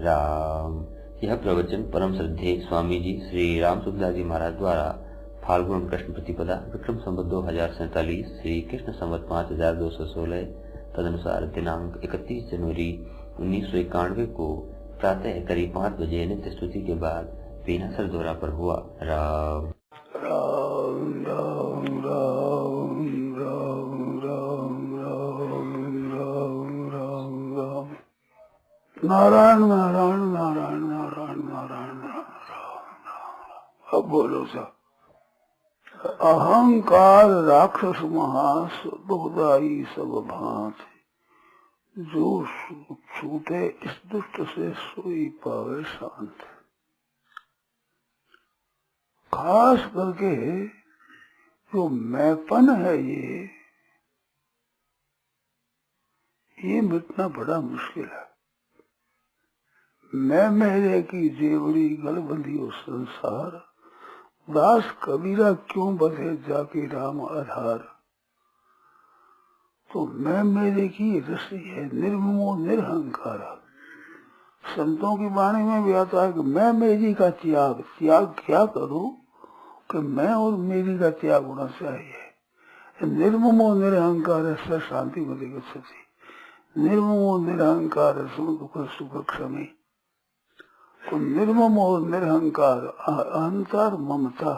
राम। यह प्रवचन परम श्रद्धेय स्वामी जी श्री राम सुखदास जी महाराज द्वारा फाल्गुन कृष्ण प्रतिपदा विक्रम संवत 2047 श्री कृष्ण संवत 5216 तदनुसार दिनांक 31 जनवरी 1991 को प्रातः करीब 5 बजे नित्य स्तुति के बाद पीनासर द्वारा पर हुआ। राम राम राम राम राम राम राम राम राम राम नारायण नारायण नारायण नारायण नारायण राम। अब बोलो सा। अहंकार राक्षस महास दुखदाई सब भांति, जो छूटे इस दुष्ट से सोई पावे शांत। खास करके जो मैंपन है ये मिटना बड़ा मुश्किल है। मैं मेरे की जेवड़ी गलबंदियों संसार, दास कबीरा क्यों बधे जाके राम आधार। तो मैं मेरे की रसी है निर्ममो निरहंकार। संतों की वाणी में भी आता है कि मैं मेरी का त्याग क्या करूं कि मैं और मेरी का त्याग होना चाहिए। निर्ममो निरहंकार से शांति मिलेगी सची। निर्ममो निरहंकार सुख दुख सुख क्षमी। तो निर्मम और निरहंकार अहंकार ममता,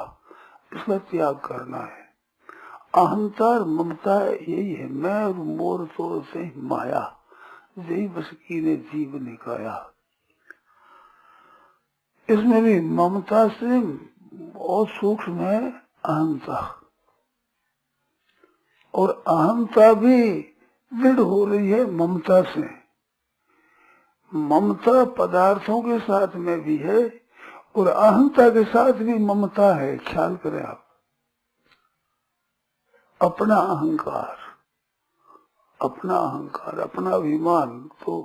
इसका त्याग करना है। अहंकार ममता यही है मैं और मोर तोड़ से माया, यही बस की ने जीव निकाया। इसमें भी ममता से बहुत सूक्ष्म है अहंता, और अहंता भी दृढ़ हो रही है ममता से। ममता पदार्थों के साथ में भी है और अहंता के साथ भी ममता है। ख्याल करें आप, अपना अहंकार, अपना अभिमान, तो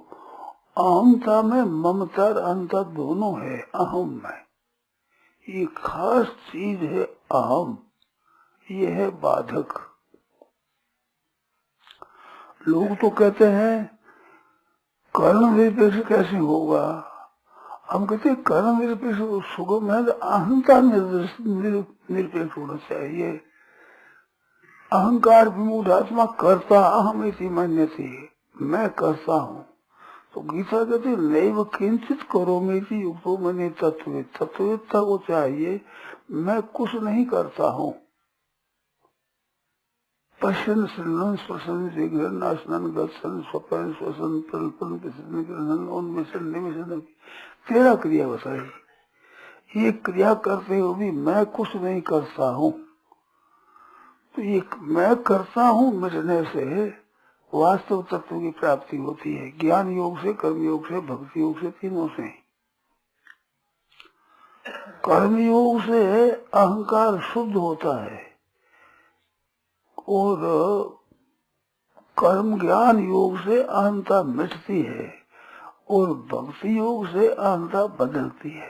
अहंता में ममता और अहंता दोनों है। अहम में ये खास चीज है अहम, ये है बाधक। लोग तो कहते हैं कर्म निरपेक्ष कैसे होगा। हम कहते हैं कर्म निरपेक्ष सुगम है तो अहंता निरपेक्ष होना चाहिए। अहंकार विमूढ़ आत्मा करता अहम इति मन्यते, मैं करता हूँ। तो गीता कहती नैव किंचित करोमीति युक्तो मन्ये तत्ववेद। तत्ववेदता को चाहिए मैं कुछ नहीं करता हूँ। पश्यन शृण्वन् स्पृशन् जिघ्रन् नाशनन् गच्छन् स्वपन् श्वसन् प्रल्पन् पिशन् गृह्णन् उन्मिषन् निमिषन्। 13 क्रिया बताई। ये क्रिया करते हुए भी मैं कुछ नहीं करता हूँ। तो ये मैं करता हूँ मिटने से वास्तव तत्व की प्राप्ति होती है। ज्ञान योग से, कर्म योग से, भक्ति योग से, तीनों से। कर्म योग से अहंकार शुद्ध होता है और कर्म ज्ञान योग से अहंता मिटती है और भक्ति योग से अहंता बदलती है।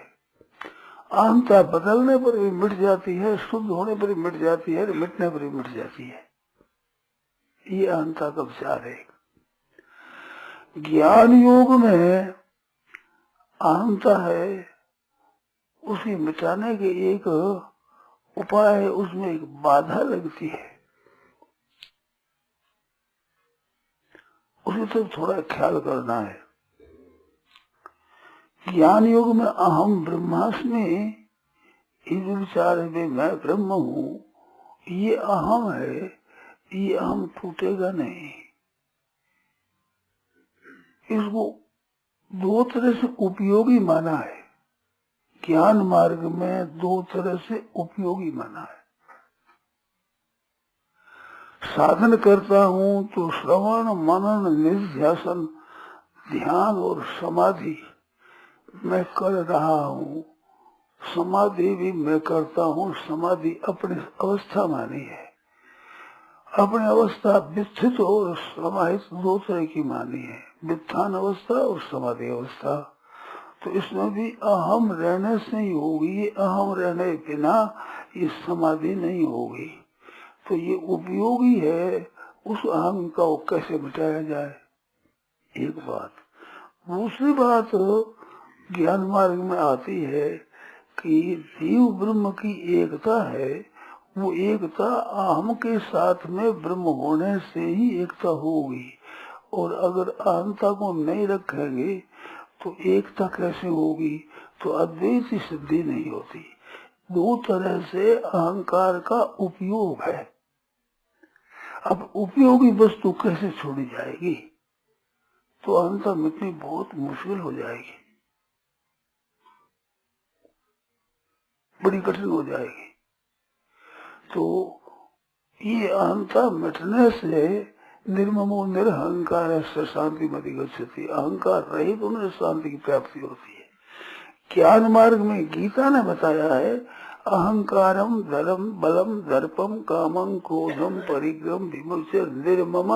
अहंता बदलने पर भी मिट जाती है, शुद्ध होने पर भी मिट जाती है, मिटने पर भी मिट जाती है। ये अहंता का विचार है। ज्ञान योग में अहंता है, उसे मिटाने के एक उपाय है, उसमें एक बाधा लगती है। उसे तो थोड़ा ख्याल करना है। ज्ञान योग में अहम ब्रह्मास्मि, ये विचार है मैं ब्रह्म हूँ, ये अहम है, ये अहम टूटेगा नहीं। इसको 2 तरह से उपयोगी माना है। ज्ञान मार्ग में 2 तरह से उपयोगी माना है। साधन करता हूँ तो श्रवण मनन निध्यासन ध्यान और समाधि मैं कर रहा हूँ। समाधि भी मैं करता हूँ। समाधि अपनी अवस्था मानी है। अपनी अवस्था विस्थित और समाहित 2 तरह की मानी है, वित्थान अवस्था और समाधि अवस्था। तो इसमें भी अहम रहने से ही होगी। अहम रहने बिना ये समाधि नहीं होगी। तो ये उपयोगी है। उस अहम को कैसे मिटाया जाए, एक बात। दूसरी बात, ज्ञान मार्ग में आती है कि जीव ब्रह्म की एकता है, वो एकता अहम के साथ में ब्रह्म होने से ही एकता होगी। और अगर अहंता को नहीं रखेंगे तो एकता कैसे होगी? तो अद्वैत की सिद्धि नहीं होती। दो तरह से अहंकार का उपयोग है। अब उपयोगी वस्तु कैसे छोड़ी जाएगी? तो अहंता मिटनी बहुत मुश्किल हो जाएगी, बड़ी कठिन हो जाएगी। तो ये अहंता मिटने से निर्ममो निरहंकार से शांति मति गच्छति, अहंकार रहित उन्हें शांति की प्राप्ति होती है। ज्ञान मार्ग में गीता ने बताया है, अहंकारम धर्म बलम दर्पम कामं क्रोधम परिग्रम विमुच्य निर्मम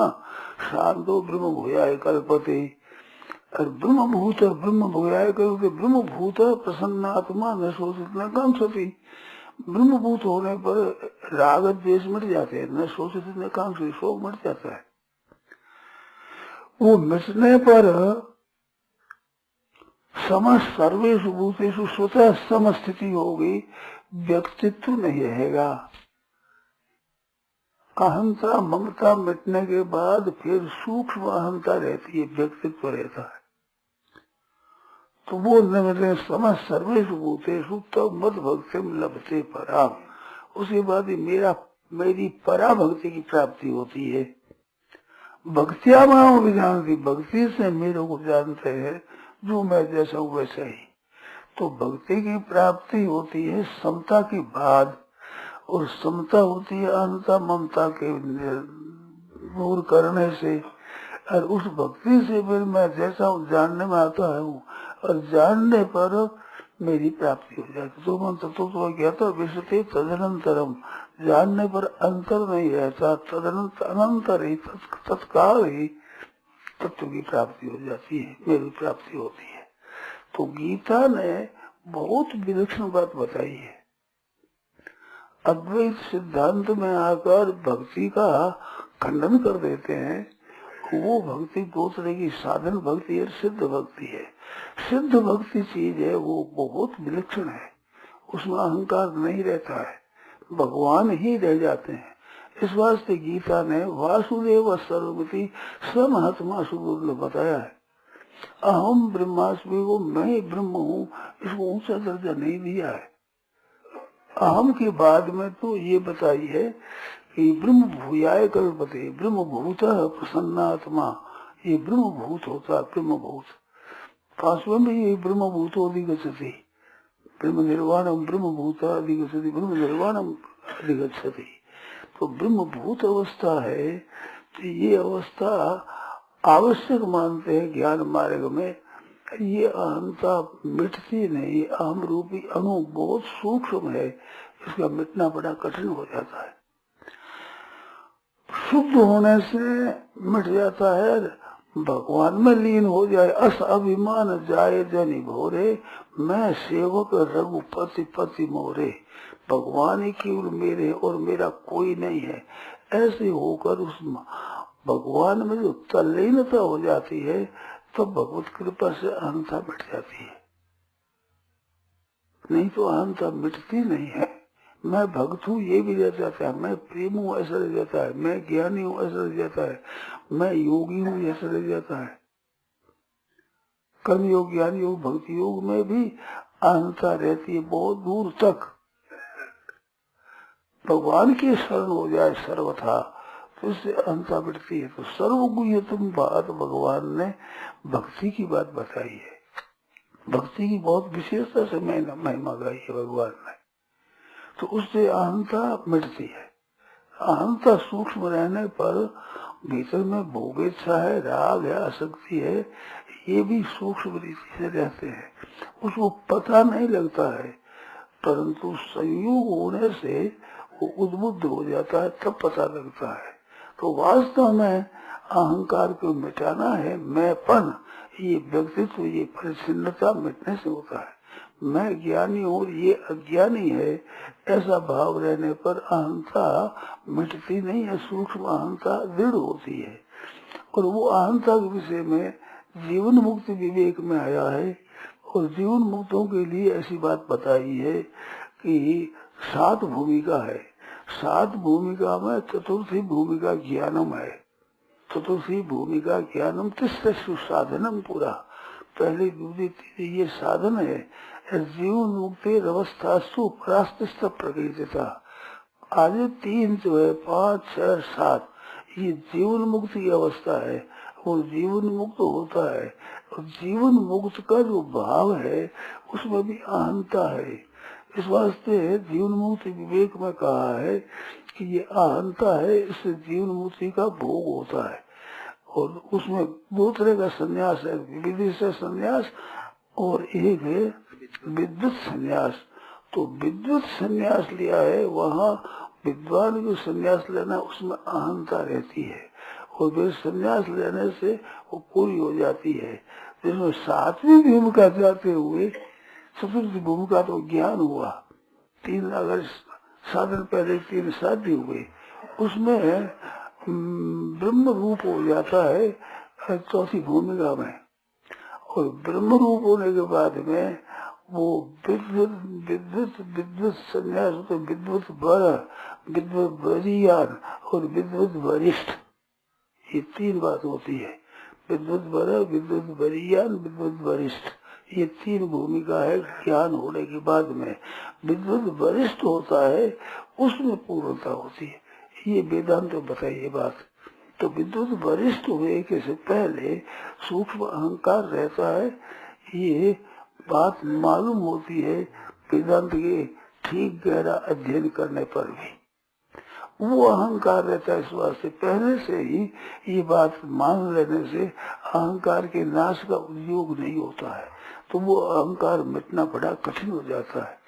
शांतो ब्रह्म भूयाय कल्पते। और ब्रह्म भूयाय कल्पते, ब्रह्म भूत प्रसन्नात्मा न शोषित न कांक्षति। ब्रह्मभूत होने पर राग द्वेष मिट जाते हैं, न शोषित न कांक्षति, शोक मिट जाता है। वो मिटने पर समस्त सर्वेषु भूतेषु स्वतः समस्थिति होगी, व्यक्तित्व नहीं रहेगा। अहंता ममता मिटने के बाद फिर सूक्ष्म अहंता रहती है, व्यक्तित्व रहता है। तो वो न समस्त सर्वेषु भूतेषु तब मद भक्ति लभते पराम, उसके बाद मेरी परा भक्ति की प्राप्ति होती है। भक्तिया मां भी जानती, भक्ति से मेरे को जानते हैं, जो मैं जैसा हूँ वैसा ही। तो भक्ति की प्राप्ति होती है समता के बाद, और समता होती है अहंता ममता के दूर करने से। और उस भक्ति से फिर मैं जैसा हूँ जानने में आता हूँ, और जानने पर मेरी प्राप्ति हो जाती। तो मन तत्व तो ज्ञाता विशते तदनंतरम, जानने पर अंतर नहीं रहता, अनंतर ही तत्काल ही तत्व की प्राप्ति हो जाती है, मेरी प्राप्ति होती है। तो गीता ने बहुत विलक्षण बात बताई है। अद्वैत सिद्धांत में आकर भक्ति का खंडन कर देते हैं। वो भक्ति दो तरह की, साधन भक्ति और सिद्ध भक्ति है। सिद्ध भक्ति चीज है, वो बहुत विलक्षण है, उसमें अहंकार नहीं रहता है, भगवान ही रह जाते हैं। इस वास्ते गीता ने वासुदेव सर्वमिति स्वमहात्मा सुबुद्ध बताया है। अहम ब्रह्मास्मि, वो मैं ब्रह्म हूँ, इसको ऊंचा दर्जा नहीं दिया है। अहम के बाद में तो ये बताई है कि ब्रह्म भूयाय कल्पते, ब्रह्म भूत प्रसन्नात्मा, ये ब्रह्म भूत होता, ब्रह्म भूत। पांचवें में ये ब्रह्म भूतो अधिगच्छति, ब्रह्म निर्वाणम ब्रह्म भूत अधिगच्छति, ब्रह्म निर्वाणम अधिगच्छति। तो ब्रह्म भूत अवस्था है, तो ये अवस्था आवश्यक मानते हैं ज्ञान मार्ग में। ये अहंता मिटती नहीं, अहम रूपी अणु बहुत सूक्ष्म है, इसका मिटना बड़ा कठिन हो जाता है। शुद्ध होने से मिट जाता है, भगवान में लीन हो जाए। अस अभिमान जाए जनि भोरे, मैं सेवक रघुपति पति मोरे। भगवान ही केवल मेरे और मेरा कोई नहीं है, ऐसे होकर उस भगवान में जो तल्लीनता हो जाती है, तो भगवत कृपा से अहंता मिट जाती है। नहीं तो अहंता मिटती नहीं है। मैं भक्त हूँ ये भी रह जाता है, मैं प्रेम हूँ ऐसा रह जाता है, मैं ज्ञानी हूँ ऐसा रह जाता है, मैं योगी हूँ ऐसा रह जाता है। कर्म योग, ज्ञान योग, भक्ति योग में भी अहंता रहती है बहुत दूर तक। भगवान की शरण हो जाए सर्वथा, तो इससे अहंता मिटती है। तो सर्वगुह्यतम बात भगवान ने भक्ति की बात बताई है। भक्ति की बहुत विशेषता से महिमा गाई है भगवान ने, तो उससे अहंता मिटती है। अहंता सूक्ष्म रहने पर भीतर में भोगेच्छा है, राग है, आसक्ति है, ये भी सूक्ष्म रीति से रहते हैं, उसको पता नहीं लगता है। परंतु संयोग होने से वो उद्बुद्ध हो जाता है, तब पता लगता है। तो वास्तव में अहंकार को मिटाना है, मैंपन, ये व्यक्तित्व, ये परिच्छिन्नता मिटने से होता है। मैं ज्ञानी हूँ, ये अज्ञानी है, ऐसा भाव रहने पर अहंता मिटती नहीं है, सूक्ष्म अहंता दृढ़ होती है। और वो अहंता के विषय में जीवन मुक्ति विवेक में आया है, और जीवन मुक्तों के लिए ऐसी बात बताई है कि 7 भूमिका है। 7 भूमिका में चतुर्थी भूमिका ज्ञानम है। चतुर्थी भूमिका ज्ञानम तिस्रु साधनम पूरा, पहले दूसरी तीसरी ये साधन है। जीवन मुक्ति अवस्थासु परास्त प्रकृतिता, आगे 3 जो है 5, 6, 7 ये जीवन मुक्त की अवस्था है। और जीवन मुक्त होता है और जीवन मुक्त का जो भाव है उसमें भी अहंता है। इस वास्ते जीवन मुक्ति विवेक में कहा है कि ये अहंता है, इससे जीवन मुक्ति का भोग होता है। और उसमें 2 तरह का संन्यास है, विविध संन्यास और एक है विद्युत संन्यास। तो विद्युत संन्यास लिया है, वहाँ विद्वान को संन्यास लेना उसमें अहंता रहती है और फिर संन्यास लेने से वो पूरी हो जाती है। जिसमें 7वीं भूमिका जाते हुए चतुर्थी भूमिका तो ज्ञान हुआ, 3 अगर साधन पहले 3 साध्य हुए, उसमें ब्रह्म रूप हो जाता है चौथी भूमिका में। और ब्रह्म रूप होने के बाद में वो विद्युत संन्यास होते, विद्युत वर, विद्युत वरीयान और विद्युत वरिष्ठ, ये 3 बात होती है। विद्युत वर, विद्युत वरीयान, विद्युत वरिष्ठ, ये 3 भूमिका है ज्ञान होने के बाद में। विद्युत वरिष्ठ होता है, उसमें पूर्णता होती है। ये वेदांत तो बताइए बात। तो विद्युत वरिष्ठ हुए के से पहले सूक्ष्म अहंकार रहता है, ये बात मालूम होती है वेदांत के ठीक गहरा अध्ययन करने पर भी। वो अहंकार रहता है, इस वास्ते पहले से ही ये बात मान लेने से अहंकार के नाश का उद्योग नहीं होता है। तो वो अहंकार मिटना बड़ा कठिन हो जाता है।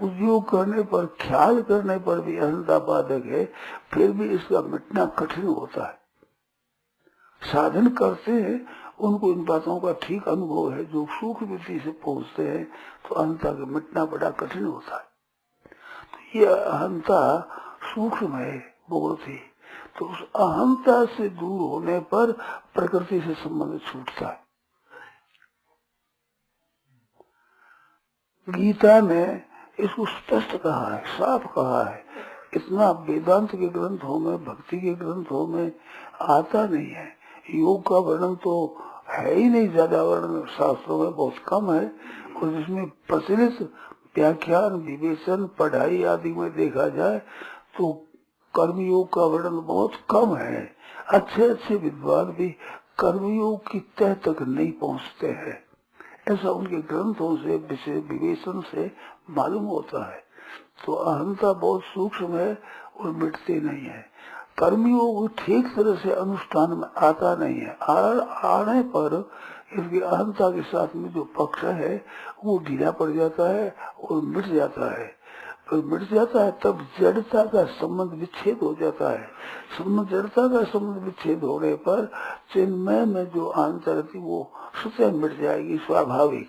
उद्योग करने पर, ख्याल करने पर भी अहंता बाधक है, फिर भी इसका मिटना कठिन होता है। साधन करते हैं उनको इन बातों का ठीक अनुभव है, जो सूक्ष्म बुद्धि से पहुंचते हैं तो अहंता का मिटना बड़ा कठिन होता है। तो ये अहंता सूक्ष्म है बहुत ही। तो उस अहंता से दूर होने पर प्रकृति से संबंध छूटता है। गीता ने इसको स्पष्ट कहा है, साफ कहा है। इतना वेदांत के ग्रंथों में, भक्ति के ग्रंथों में आता नहीं है। योग का वर्णन तो है ही नहीं, ज्यादा वर्णन शास्त्रों में बहुत कम है। और जिसमें प्रचलित व्याख्यान, विवेचन, पढ़ाई आदि में देखा जाए तो कर्मयोग का वर्णन बहुत कम है। अच्छे अच्छे विद्वान भी कर्मयोग की तह तक नहीं पहुंचते हैं, ऐसा उनके ग्रंथों से, विवेचन से मालूम होता है। तो अहंता बहुत सूक्ष्म है और मिटती नहीं है। कर्मयोग ठीक तरह से अनुष्ठान में आता नहीं है। आने पर इसकी अहंता के साथ में जो पक्ष है वो ढीला पड़ जाता है और मिट जाता है। तो मिट जाता है तब जड़ता का संबंध विच्छेद हो जाता है। जड़ता का संबंध विच्छेद होने पर चिन्मय में जो आंतर रहती वो स्वतः मिट जाएगी, स्वाभाविक,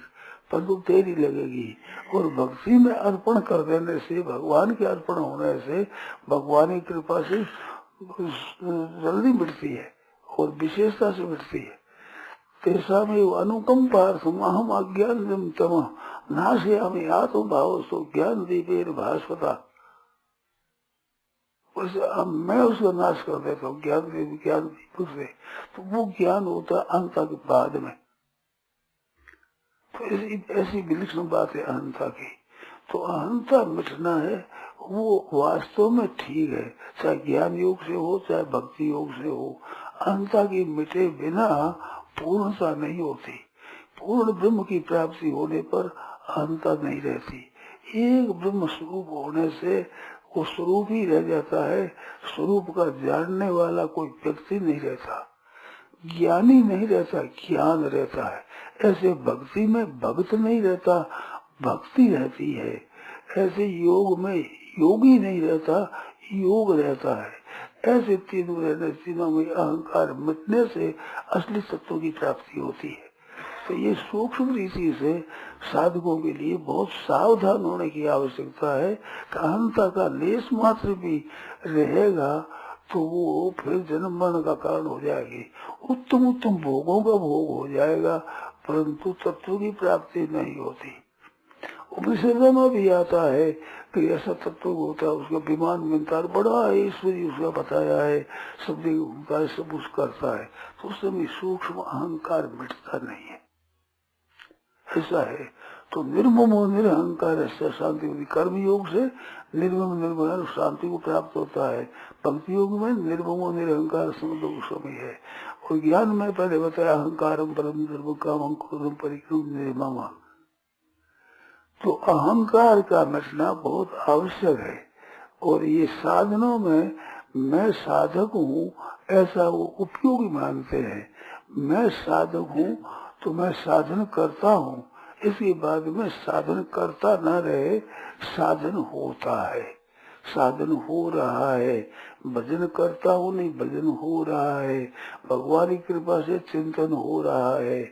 परंतु देरी लगेगी। और भक्ति में अर्पण कर देने से, भगवान के अर्पण होने से, भगवान की कृपा से जल्दी मिटती है और विशेषता से मिटती है। तेसा में अनुकंपार्थम अहम अज्ञान तम नाशयामि आत्म भाव सो ज्ञान दीपेन भास्वता, मैं उसका नाश कर देता हूँ ज्ञान दीप से। तो वो ज्ञान होता है अहंता के बाद में। तो ऐसी विलक्षण बात है अहंता की। तो अहंता मिटना है वो वास्तव में ठीक है, चाहे ज्ञान योग से हो चाहे भक्ति योग से हो। अहंता की मिटे बिना पूर्णता नहीं होती। पूर्ण ब्रह्म की प्राप्ति होने पर अहंता नहीं रहती। एक ब्रह्म स्वरूप होने से वो स्वरूप ही रह जाता है। स्वरूप का जानने वाला कोई व्यक्ति नहीं रहता, ज्ञानी नहीं रहता, ज्ञान रहता है। ऐसे भक्ति में भक्त नहीं रहता, भक्ति रहती है। ऐसे योग में योगी नहीं रहता, योग रहता है। ऐसे तीनों में अहंकार मिटने से असली तत्व की प्राप्ति होती है। तो ये सूक्ष्म रीति से साधकों के लिए बहुत सावधान होने की आवश्यकता है। अहंता का लेस मात्र भी रहेगा तो वो फिर जन्म मरण का कारण हो जाएगी। उत्तम उत्तम भोगों का भोग हो जाएगा, परंतु तत्व की प्राप्ति नहीं होती। उपनिषदों में भी आता है कि ऐसा तत्व होता है, उसका विमान विंतार बड़ा है, ईश्वरी उसका बताया है, शब्द होता है, सब कुछ करता है, तो उस समय सूक्ष्म अहंकार मिटता नहीं है। ऐसा है तो निर्ममो निरहंकार ऐसा शांति होती। कर्म योग से निर्मम निर्मल शांति को प्राप्त होता है। भक्ति योग में निर्ममो निरहंकार समय है। और ज्ञान में पहले बताया अहंकारम परम धर्म कामं क्रोधम परिक्रम निर्मम। तो अहंकार का मिटना बहुत आवश्यक है। और ये साधनों में मैं साधक हूँ ऐसा वो उपयोगी मानते हैं। मैं साधक हूँ तो मैं साधन करता हूँ, इसके बाद में साधन करता न रहे, साधन होता है, साधन हो रहा है। भजन करता हूँ नहीं, भजन हो रहा है, भगवान की कृपा से चिंतन हो रहा है,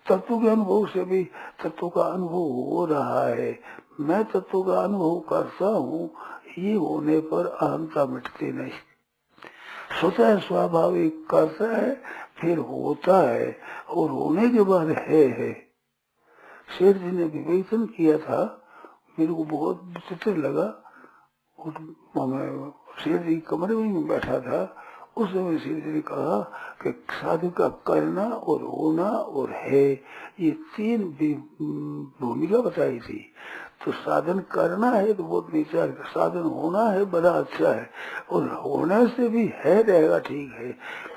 तत्व के अनुभव से भी तत्व का अनुभव हो रहा है। मैं तत्व का अनुभव करता हूँ, ये होने पर अहंता मिटती नहीं। स्वतः स्वाभाविक करता है, फिर होता है, और होने के बाद है। शेर जी ने विवेचन किया था, मेरे को बहुत विचित्र लगा। शेर जी कमरे में बैठा था, उस समय शेर जी ने कहा कि साधु का करना और होना और है, ये तीन भूमिका बताई थी। तो साधन करना है तो बहुत नीचा है, साधन होना है बड़ा अच्छा है, और होने से भी है रहेगा ठीक है।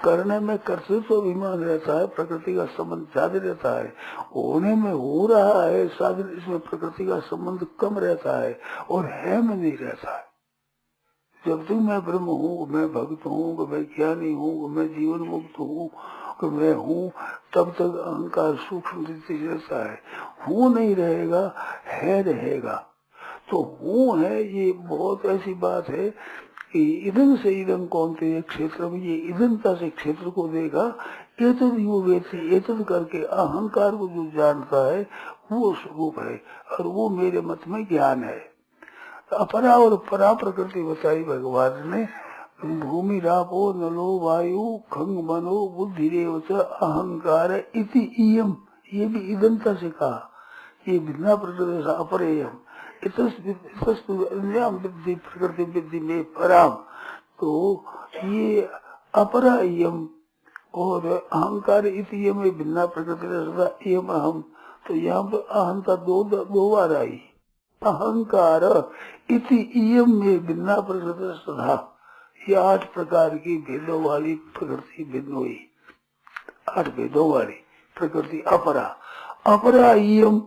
करने में कर्तृत्व अभिमान रहता है, प्रकृति का संबंध ज्यादा रहता है। होने में हो रहा है साधन, इसमें प्रकृति का संबंध कम रहता है और है में नहीं रहता है। जब तक मैं ब्रह्म हूँ, मैं भक्त हूँ, मैं ज्ञानी हूँ, मैं जीवन मुक्त हूँ, कि मैं हूँ, तब तक अहंकार सूक्ष्म दृष्टि से रहता है। हूँ नहीं रहेगा, है रहेगा। तो हूँ है, ये बहुत ऐसी बात है कि इदं से इदं कौनते क्षेत्र में, ये इदंता से क्षेत्र को देगा। एतद यो वेति, एतद करके अहंकार को जो जानता है वो स्वरूप है, और वो मेरे मत में ज्ञान है। अपरा और परा प्रकृति बताई भगवान ने। भूमि रापो नलो वायु खंग मनो बुद्धि अहंकार इति इयम, ये भी इदंता से कहा, ये भिन्ना प्रकृति से अपरेयम विद्धि प्रकृति विद्धि में पराम। तो ये अपरा इयम और अहंकार इति इयम भिन्ना प्रकृति इयम अहम। तो यहाँ पर अहंता दो बार आई। अहंकार इति इयम में भिन्ना प्रकृति सदा, ये 8 प्रकार की भेदों वाली प्रकृति भिन्न हुई। 8 भेदों वाली प्रकृति अपरा, अपरा इयम।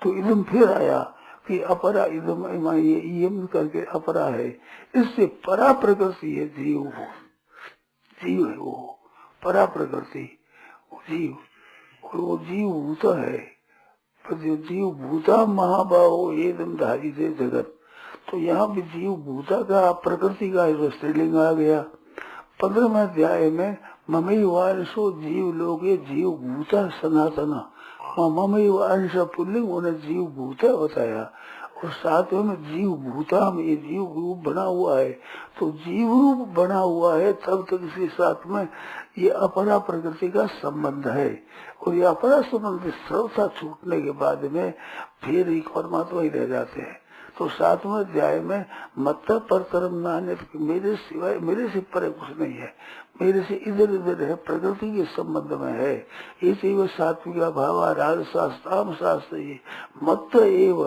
तो इदम फिर आया कि अपरा इदम, ये इयम करके अपरा है, इससे परा प्रकृति है जीव। जीव है वो परा प्रकृति, जीव। और वो जीव भूता है, जो जीव भूता महाबाहो एकदम धारी से जगत। तो यहाँ भी जीव भूता का प्रकृति का स्त्रीलिंग आ गया। 15वें अध्याय में ममई वांशो जीव लोगे जीव भूता सनातना, ममई वांश पुल्लिंग उन्हें जीव भूता बताया। और 7वें में जीव भूता में ये जीव रूप बना हुआ है। तो जीव रूप बना हुआ है तब तक इसके साथ में ये अपरा प्रकृति का संबंध है। और ये अपरा संबंध सर्वथा छूटने के बाद में फिर एक परमात्मा ही रह जाते हैं। तो 7वें अध्याय में मत पर कर्म नान्य, मेरे सिवाय, मेरे से परे कुछ नहीं है, मेरे से इधर उधर है, प्रकृति के संबंध में है। ये सात्विक भाव राजशास्त्राम शास्त्र, ये मत एव,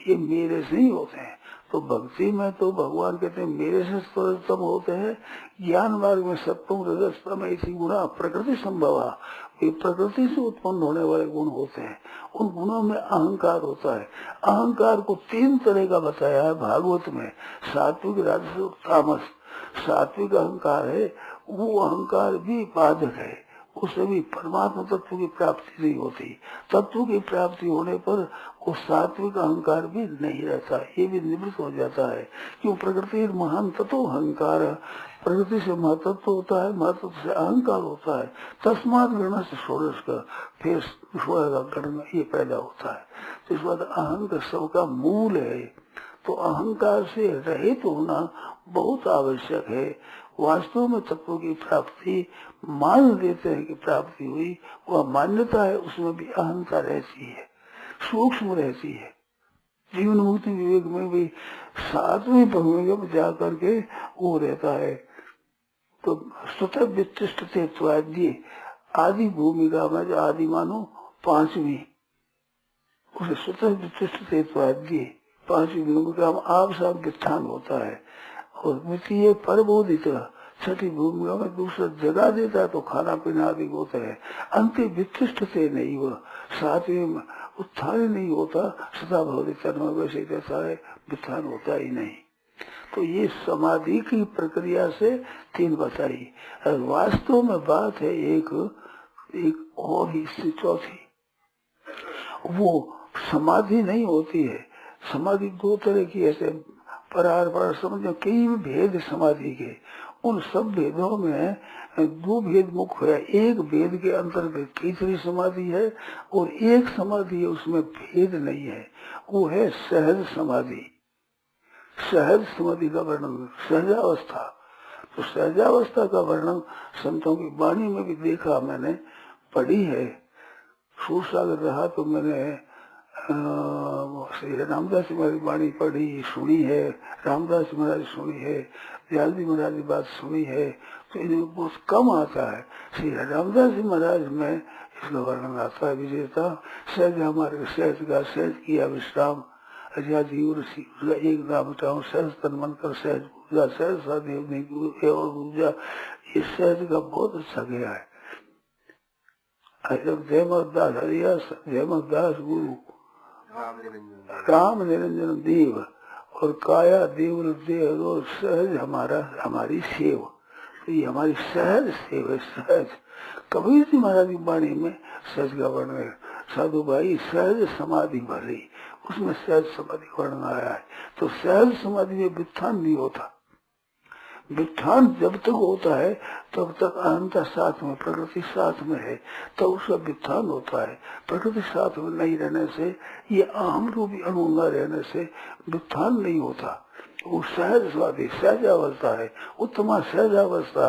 ये मेरे से ही होते हैं। तो भक्ति में तो भगवान कहते हैं मेरे से सर्वोत्तम होते हैं। ज्ञान मार्ग में सत्वम रजस्तम ऐसी गुणा प्रकृति संभवा, ये प्रकृति से उत्पन्न होने वाले गुण होते हैं। उन गुणों में अहंकार होता है। अहंकार को 3 तरह का बताया है भागवत में, सात्विक राजस और तामस। सात्विक अहंकार है, वो अहंकार भी बाधक है, उससे भी परमात्मा तत्व की प्राप्ति नहीं होती। तत्व की प्राप्ति होने पर वो सात्विक अहंकार भी नहीं रहता, ये भी निवृत्त हो जाता है। क्यों? प्रकृति महान तत्व अहंकार, प्रकृति से महतत्व होता है, महतत्व से अहंकार होता है। तस्मात गण से षोडश का फिर गण ये पैदा होता है। तो इस बात अहंकार सबका मूल है। तो अहंकार से रहित होना बहुत आवश्यक है। वास्तव में तत्व की प्राप्ति मान लेते हैं कि प्राप्ति हुई, वह मान्यता है, उसमें भी अहंता रहती है, सूक्ष्म रहती है। जीवन मुक्ति विवेक में भी 7वें पहलू में जाकर के वो रहता है। तो स्वतः विशिष्टते त्वाद्य आदि भूमिका में जो आदि मानो 5वीं, उसे स्वतः विशिष्टते त्वाद्य 5वीं भूमिका में आप सब वित्थान होता है। और द्वितीय परबोधित 6ठी भूमिका में दूसरा जगा देता है तो खाना पीना आदि होता है। अंत विशिष्ट से नहीं, वह 7वें में उत्थान नहीं होता, सदा भौतिक कर्म वैसे रहता है, वित्थान होता ही नहीं। तो ये समाधि की प्रक्रिया से 3 बताई। और वास्तव में बात है एक और ही चौथी, वो समाधि नहीं होती है। समाधि 2 तरह की, ऐसे परार समझो कई भेद समाधि के, उन सब भेदों में 2 भेद मुख्य है। एक भेद के अंतर्गत तीसरी समाधि है और एक समाधि है उसमें भेद नहीं है, वो है सहज समाधि। सहज समाधि का वर्णन सहजावस्था। तो सहजावस्था का वर्णन संतों की वाणी में भी देखा, मैंने पढ़ी है। सूरसागर रहा तो मैंने श्री रामदास जी महाराज वाणी पढ़ी, सुनी है, रामदास जी महाराज सुनी है, दयाल जी महाराज की बात सुनी है, तो इन्हें बहुत कम आता है। श्री रामदास जी महाराज में इसका वर्णन आता है विजेता। सहज हमारे सहज का सहज किया विश्राम, अजाजीव एक नाम बताऊं, सहज तन मन कर सहज पूजा, सहज सादेव और पूजा, ये सहज का बहुत अच्छा गया है। जब जयमदास हरिया जयमदास गुरु राम निरंजन देव और काया देव देव और सहज हमारी सेव, तो ये हमारी सहज सेव है। सहज कबीर जी महाराज की वाणी में सहज का वर्णन है। साधु भाई सहज समाधि भरी, उसमें सहज समाधि वर्णन आया है। तो सहज समाधि में वित्थान नहीं होता। वित्थान जब तक होता है तब तक अहंता साथ में, प्रकृति साथ में है, तो उसका वित्थान होता है। प्रकृति साथ में नहीं रहने से, ये अहम रूपी अणु न रहने से वित्थान नहीं होता। वो सहज स्वादी सहजावस्था है। उत्तमा सहजावस्था,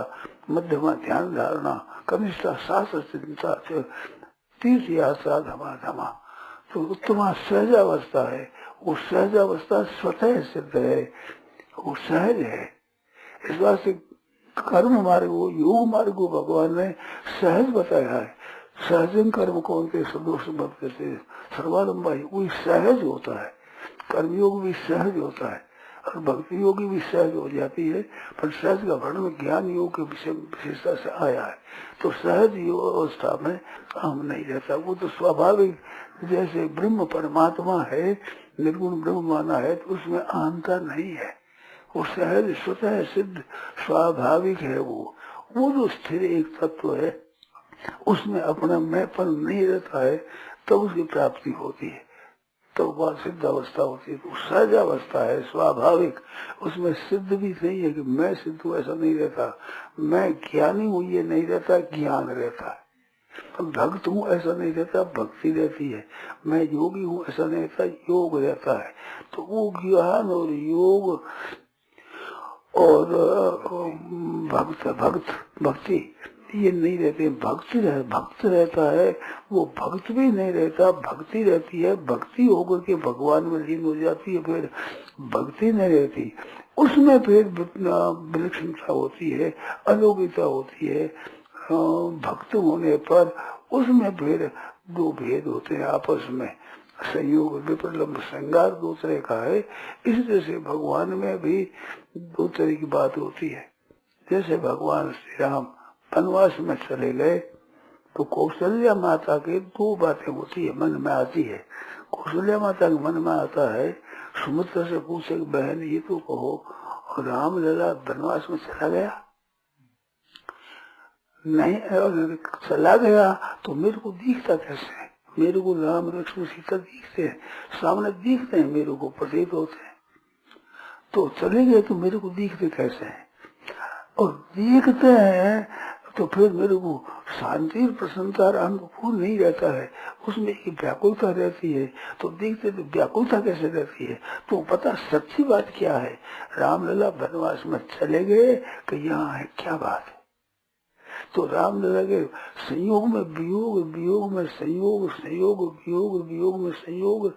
मध्यमा ध्यान धारणा, कनिष्ठा शास्त्र चिंता, तीर्थ यात्रा धमा धमा, तो उत्तमा सहजावस्था है। वो सहजावस्था स्वतः सिद्ध है, वो सहज है। इस बात से कर्म मार्ग को, योग मार्ग को भगवान ने सहज बताया है। सहजन कर्म कौन के सदोष मत कहते, सर्वालंबा वही सहज होता है। कर्मयोग भी सहज होता है और भक्ति योग भी सहज हो जाती है, पर सहज का वर्णन ज्ञान योग के विशेषता से आया है। तो सहज योग अवस्था में हम नहीं रहता, वो तो स्वाभाविक, जैसे ब्रह्म परमात्मा है, निर्गुण ब्रह्म माना है, तो उसमें अहंता नहीं है। वो सहज स्वतः सिद्ध स्वाभाविक है। वो जो स्थिर एक तत्व है, उसमें अपना मैंपन नहीं रहता है, तब उसकी प्राप्ति होती है, तो वह सिद्ध अवस्था होती है। तो सहज अवस्था है स्वाभाविक, उसमें सिद्ध भी नहीं है कि मैं सिद्ध हूँ, ऐसा नहीं रहता। मैं ज्ञानी हूँ ये नहीं रहता, ज्ञान रहता है। भक्त हूँ ऐसा नहीं रहता, भक्ति रहती है। मैं योगी हूँ ऐसा नहीं रहता, योग रहता है। तो वो ज्ञान और योग और भक्ति ये नहीं रहते। भक्त रहता है, वो भक्त भी नहीं रहता, भक्ति रहती है। भक्ति होकर के भगवान में लीन हो जाती है, फिर भक्ति नहीं रहती, उसमें फिर विलक्षणता होती है, अलौकिकता होती है। भक्त होने पर उसमें फिर 2 भेद होते हैं आपस में, संयोग विप्रलम्ब श्रृंगार 2 तरह का है। इस तरह से भगवान में भी 2 तरह की बात होती है। जैसे भगवान श्री राम वनवास में चले गए तो कौशल्या माता के 2 बातें होती है, मन में आती है। कौशल्या माता के मन में आता है, सुमित्रा से पूछे बहन ये तो कहो, राम लला वनवास में चला गया नहीं, चला गया तो मेरे को दिखता कैसे है? मेरे को राम लक्ष्मण सीता दिखते हैं, सामने दिखते हैं, मेरे को प्रतीत होते हैं। तो चले गए तो मेरे को दिखते कैसे हैं? और देखते हैं तो फिर मेरे को शांति प्रसन्नता अनुकूल नहीं रहता है, उसमें एक व्याकुलता रहती है। तो देखते तो व्याकुलता कैसे रहती है, तो पता सच्ची बात क्या है। रामलला वनवास में चले गए कि यहाँ है क्या बात है। तो रामलला के संयोग में वियोग, वियोग में संयोग, संयोग वियोग, वियोग में संयोग,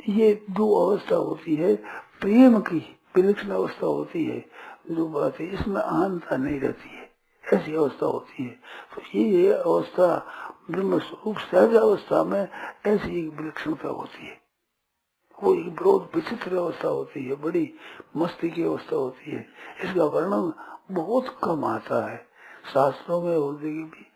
ये दो अवस्था होती है। प्रेम की विलक्षण अवस्था होती है जो बात है, इसमें अहंता नहीं रहती है, ऐसी अवस्था होती है। तो ये अवस्था ब्रह्म स्वरूप सहज अवस्था में ऐसी एक विलक्षणता होती है। वो एक बहुत विचित्र अवस्था होती है, बड़ी मस्ती की अवस्था होती है। इसका वर्णन बहुत कम आता है शास्त्रों में, और भी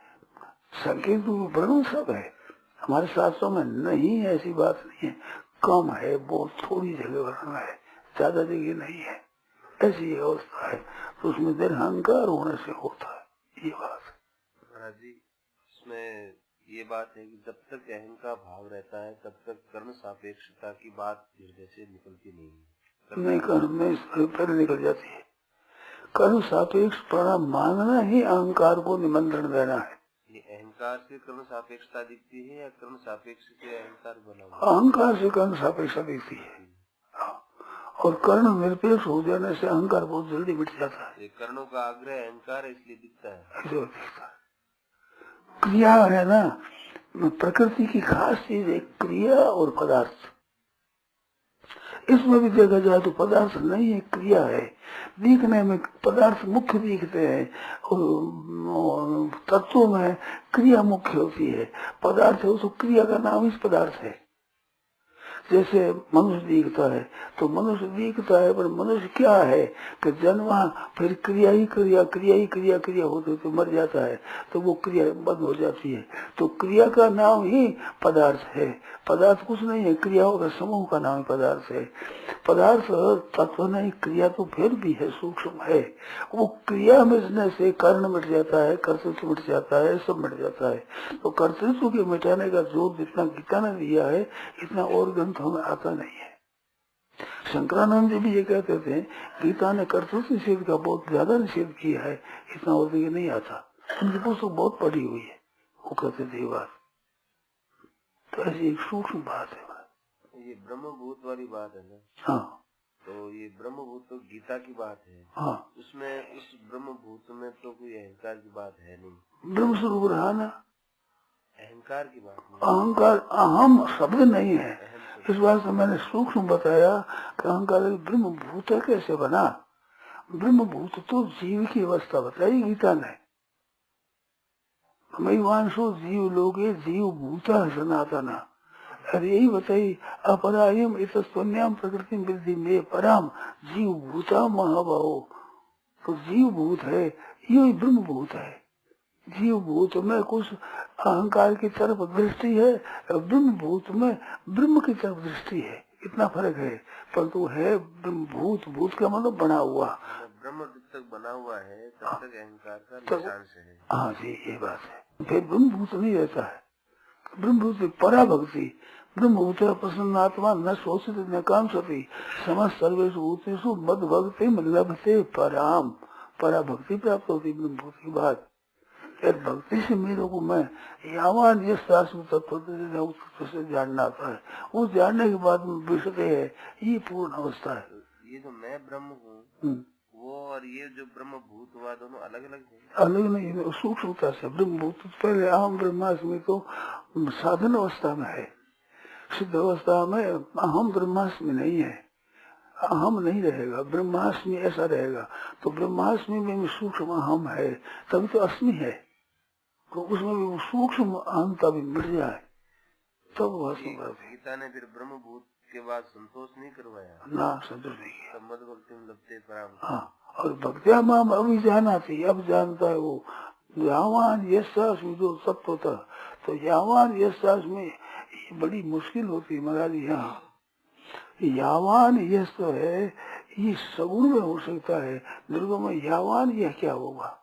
संकेत वर्णन सब है, हमारे शास्त्रों में नहीं है, ऐसी बात नहीं है, कम है, बहुत थोड़ी जगह वर्णन है, ज्यादा जगह नहीं है। ऐसी अवस्था है, तो उसमें निरहंकार होने से होता है, ये बात है। महाराज जी, इसमें ये बात है कि जब तक अहंकार भाव रहता है तब तक कर्ण सापेक्षता की बात हृदय से निकलती नहीं, कर्ण में पहले निकल जाती है। कर्ण सापेक्ष प्रणाम मानना ही अहंकार को निमंत्रण देना है। ये अहंकार से कर्ण सापेक्षता दिखती है या कर्ण सापेक्ष से अहंकार बना हुआ? अहंकार से कर्ण सापेक्षता दिखती है, और कर्ण निरपेक्ष हो जाने से अहंकार बहुत जल्दी मिट जाता है। कर्णों का आग्रह अहंकार इसलिए दिखता है। क्रिया है ना, प्रकृति की खास चीज है क्रिया और पदार्थ। इसमें भी देखा जाए तो पदार्थ नहीं है, क्रिया है। दिखने में पदार्थ मुख्य दिखते हैं, और तत्वों में क्रिया मुख्य होती है। पदार्थ है तो क्रिया का नाम इस पदार्थ है। जैसे मनुष्य दिखता है तो मनुष्य दिखता है, पर मनुष्य क्या है कि जन्मा फिर क्रिया ही क्रिया, क्रिया ही क्रिया, क्रिया होते तो मर जाता है, तो वो क्रिया बंद हो जाती है। तो क्रिया का नाम ही पदार्थ है। पदार्थ कुछ नहीं है, क्रियाओं का समूह का नाम पदार्थ है। पदार्थ तत्व नहीं, क्रिया तो फिर भी है, सूक्ष्म है। वो क्रिया मिटने से कर्ण मिट जाता है, कर्तृत्व मिट जाता है, सब मिट जाता है। तो कर्तृत्व के मिटाने का जोर जितना गीता ने दिया है, इतना और ग्रंथों में आता नहीं है। शंकरानंद जी भी ये कहते थे, गीता ने कर्तृत्व निषेध का बहुत ज्यादा निषेध किया है, इतना और भी नहीं आता। उनकी पुस्तक बहुत पढ़ी हुई है, वो कहते थे ये बात। तो ऐसी एक सूक्ष्म बात है। ये ब्रह्मभूत वाली बात है ना। हाँ, तो ये ब्रह्मभूत तो गीता की बात है। हाँ, उसमें उस ब्रह्मभूत में तो कोई अहंकार की बात है नहीं। ब्रह्म स्वरूप रहा ना, अहंकार की बात नहीं। अहंकार अहम शब्द नहीं है। इस बात से मैंने सूक्ष्म बताया कि अहंकार ब्रह्म भूत कैसे बना। ब्रह्म भूत तो जीव की अवस्था बताई गीता ने। मैवांशो जीव लोगे जीव भूता सनातना, अरे यही बताई। अपरायम इतस्वन्याम प्रकृति वृद्धि में पराम जीव भूता महाबाहो। तो जीव भूत है, ये ब्रह्म भूत है। जीव भूत में कुछ अहंकार की तरफ दृष्टि है, ब्रह्म भूत में ब्रह्म की तरफ दृष्टि है, इतना फर्क है। परंतु है ब्रह्म भूत, भूत का मतलब बना हुआ। ब्रह्म जब तक बना हुआ है तब तक अहंकार का निशान से है। हाँ जी, ये बात है। फिर ब्रह्म भूत नहीं रहता है। ब्रह्म भूत परा भक्ति, ब्रह्म भूत प्रसन्नात्मा न शोषित न कांक्षति समस्त सर्वेषु भूतेषु मद भक्ति लभते पराम। परा भक्ति प्राप्त होती ब्रह्म भूत की बात। भक्ति से मेरे को मैं यावान ये शास्त्र तत्व से जानना आता है, वो जानने के बाद विषय है, ये पूर्ण अवस्था है। ये जो मैं ब्रह्म हूँ वो और ये जो ब्रह्म भूत हुआ दोनों अलग अलग है? अलग नहीं, सूक्ष्मता से। ब्रह्म भूत पहले अहम ब्रह्मास्मि तो साधन अवस्था में है, सिद्ध अवस्था में अहम ब्रह्मास्मि नहीं है, अहम नहीं रहेगा, ब्रह्मास्मि ऐसा रहेगा। तो ब्रह्मास्मि में भी सूक्ष्म अहम है, तभी तो अस्मि है। तो उसमें भी सूक्ष्म अहंता भी मिट जाए तब वह गीता ने फिर ब्रह्म भूत के बाद संतोष नहीं करवाया ना, संतोष नहीं किया। मद भक्ति में लगते पराम। हाँ, और भक्तिया माम अभी जाना चाहिए, अब जानता है वो। यावान यशास्मि जो सत्य होता, तो यावान यशास्मि ये बड़ी मुश्किल होती है महाराज। यहाँ यावान यश तो है, ये सगुण में हो सकता है, निर्गुण में यावान यह क्या होगा?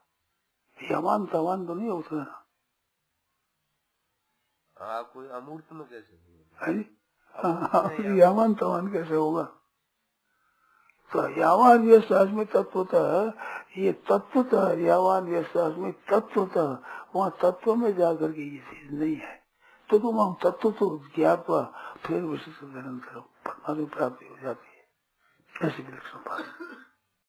यावान तवान तो नहीं होता। कोई अमूर्त में कैसे होगा? यावान तवान कैसे होगा? तो यावान व्यवसास में तत्वतः, ये तत्वतः यावान व्यवसास में तत्वतः, वहाँ तत्व में जाकर के ये चीज नहीं है। तो तुम हम तत्व तो ज्ञातवा फिर विशिष्ट निरंतर परमात्मा प्राप्ति हो जाती है। ऐसी विलक्षण बात।